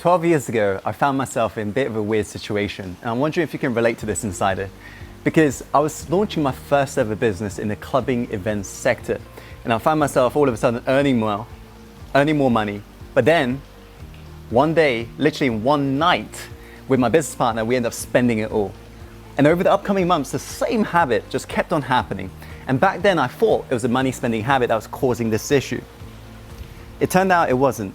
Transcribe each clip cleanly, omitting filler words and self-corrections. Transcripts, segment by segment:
12 years ago, I found myself in a bit of a weird situation, and I'm wondering if you can relate to this, Insider, because I was launching my first ever business in the clubbing events sector, and I found myself all of a sudden earning more money, but then one day, literally in one night, with my business partner, we ended up spending it all. And over the upcoming months, the same habit just kept on happening. And back then I thought it was a money spending habit that was causing this issue. It turned out it wasn't,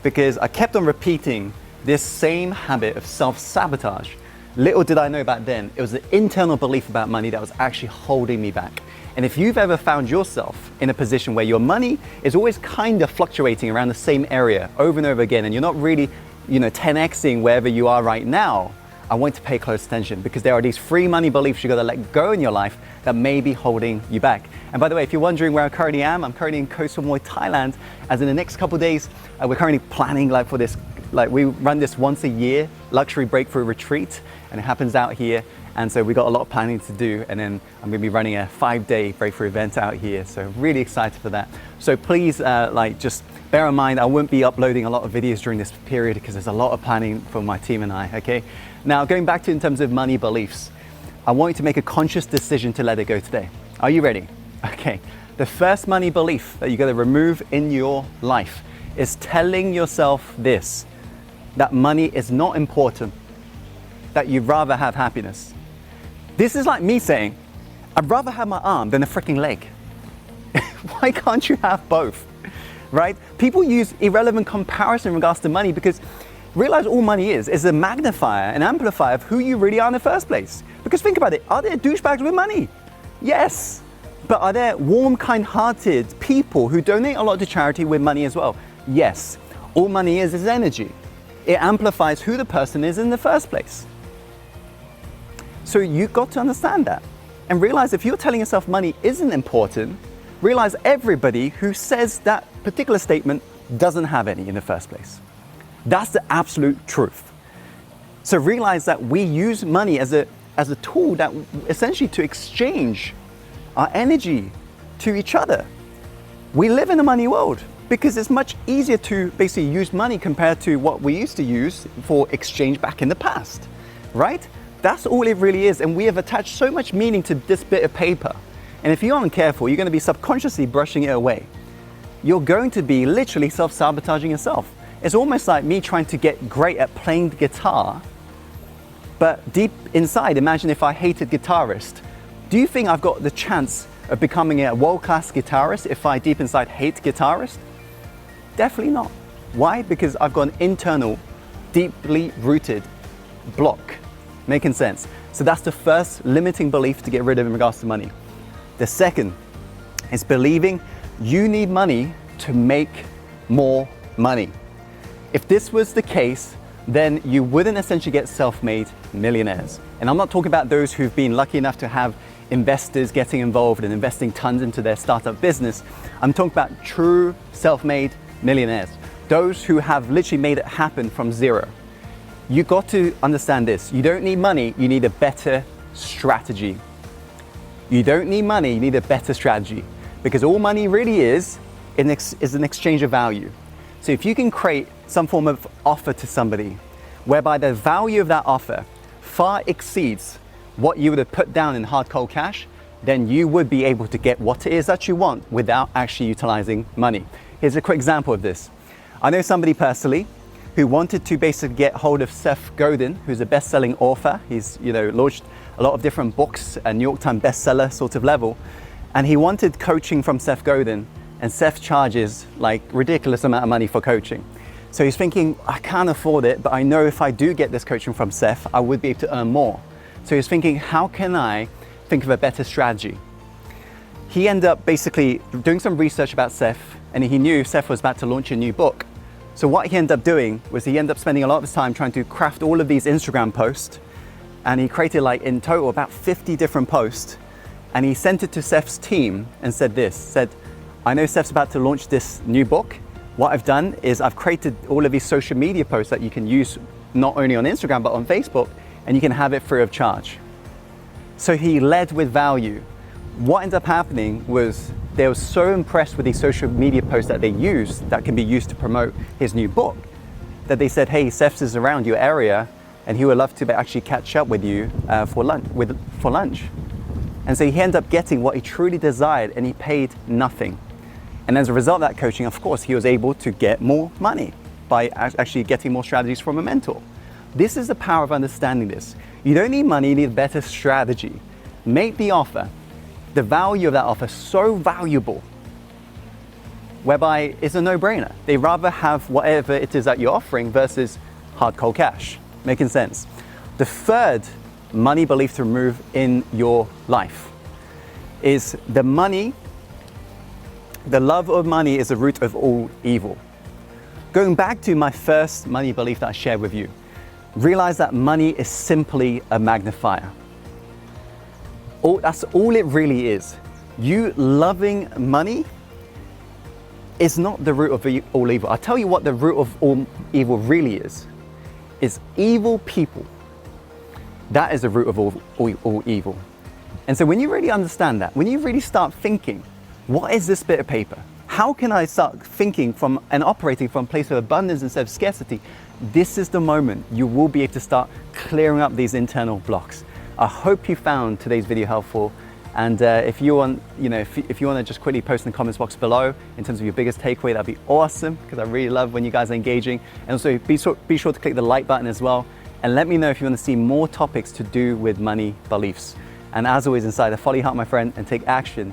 because I kept on repeating this same habit of self-sabotage. Little did I know back then, it was an internal belief about money that was actually holding me back. And if you've ever found yourself in a position where your money is always kind of fluctuating around the same area over and over again, and you're not really, 10xing wherever you are right now, I want to pay close attention, because there are these free money beliefs you got to let go in your life that may be holding you back. And by the way, if you're wondering where I currently am, I'm currently in Koh Samui, Thailand. As in the next couple of days, we're currently planning for this, we run this once a year luxury breakthrough retreat, and it happens out here. And so we got a lot of planning to do, and then I'm going to be running a 5-day breakthrough event out here. So really excited for that. So please, just bear in mind, I won't be uploading a lot of videos during this period because there's a lot of planning for my team and I, okay? Now, going back to in terms of money beliefs, I want you to make a conscious decision to let it go today. Are you ready? Okay. The first money belief that you got to remove in your life is telling yourself this, that money is not important, that you'd rather have happiness. This is like me saying, I'd rather have my arm than a freaking leg. Why can't you have both, right? People use irrelevant comparison in regards to money because realize all money is a magnifier, an amplifier of who you really are in the first place. Because think about it, are there douchebags with money? Yes. But are there warm, kind-hearted people who donate a lot to charity with money as well? Yes. All money is energy. It amplifies who the person is in the first place. So you've got to understand that. And realize if you're telling yourself money isn't important, realize everybody who says that particular statement doesn't have any in the first place. That's the absolute truth. So realize that we use money as a tool that essentially to exchange our energy to each other. We live in a money world because it's much easier to basically use money compared to what we used to use for exchange back in the past, right? That's all it really is. And we have attached so much meaning to this bit of paper. And if you aren't careful, you're going to be subconsciously brushing it away. You're going to be literally self-sabotaging yourself. It's almost like me trying to get great at playing the guitar, but deep inside, imagine if I hated guitarist. Do you think I've got the chance of becoming a world-class guitarist if I deep inside hate guitarist? Definitely not. Why? Because I've got an internal, deeply rooted block. Making sense? So that's the first limiting belief to get rid of in regards to money. The second is believing you need money to make more money. If this was the case, then you wouldn't essentially get self-made millionaires. And I'm not talking about those who've been lucky enough to have investors getting involved and investing tons into their startup business. I'm talking about true self-made millionaires. Those who have literally made it happen from zero. You got to understand this. You don't need money, you need a better strategy. You don't need money, you need a better strategy. Because all money really is an exchange of value. So if you can create some form of offer to somebody whereby the value of that offer far exceeds what you would have put down in hard cold cash, then you would be able to get what it is that you want without actually utilizing money. Here's a quick example of this. I know somebody personally who wanted to basically get hold of Seth Godin, who's a best-selling author. He's launched a lot of different books, a New York Times bestseller sort of level. And he wanted coaching from Seth Godin, and Seth charges like ridiculous amount of money for coaching. So he's thinking, I can't afford it, but I know if I do get this coaching from Seth, I would be able to earn more. So he's thinking, how can I think of a better strategy? He ended up basically doing some research about Seth, and he knew Seth was about to launch a new book. So what he ended up doing was he ended up spending a lot of his time trying to craft all of these Instagram posts, and he created in total about 50 different posts, and he sent it to Seth's team and said, I know Seth's about to launch this new book. What I've done is I've created all of these social media posts that you can use not only on Instagram but on Facebook, and you can have it free of charge. So he led with value. What ended up happening was they were so impressed with these social media posts that they used that can be used to promote his new book that they said, hey, Seth is around your area and he would love to actually catch up with you for lunch. And so he ended up getting what he truly desired and he paid nothing. And as a result of that coaching, of course, he was able to get more money by actually getting more strategies from a mentor. This is the power of understanding this. You don't need money, you need a better strategy. Make the offer, the value of that offer so valuable, whereby it's a no-brainer. They rather have whatever it is that you're offering versus hard cold cash. Making sense? The third money belief to remove in your life is the love of money is the root of all evil. Going back to my first money belief that I shared with you, realize that money is simply a magnifier. That's all it really is. You loving money is not the root of all evil. I'll tell you what the root of all evil really is evil people. That is the root of all evil. And so when you really understand that, when you really start thinking, what is this bit of paper? How can I start thinking from and operating from a place of abundance instead of scarcity? This is the moment you will be able to start clearing up these internal blocks. I hope you found today's video helpful. And if you want, if you want to just quickly post in the comments box below in terms of your biggest takeaway, that'd be awesome, because I really love when you guys are engaging. And also be sure to click the like button as well. And let me know if you want to see more topics to do with money beliefs. And as always, inside, follow your heart, my friend, and take action.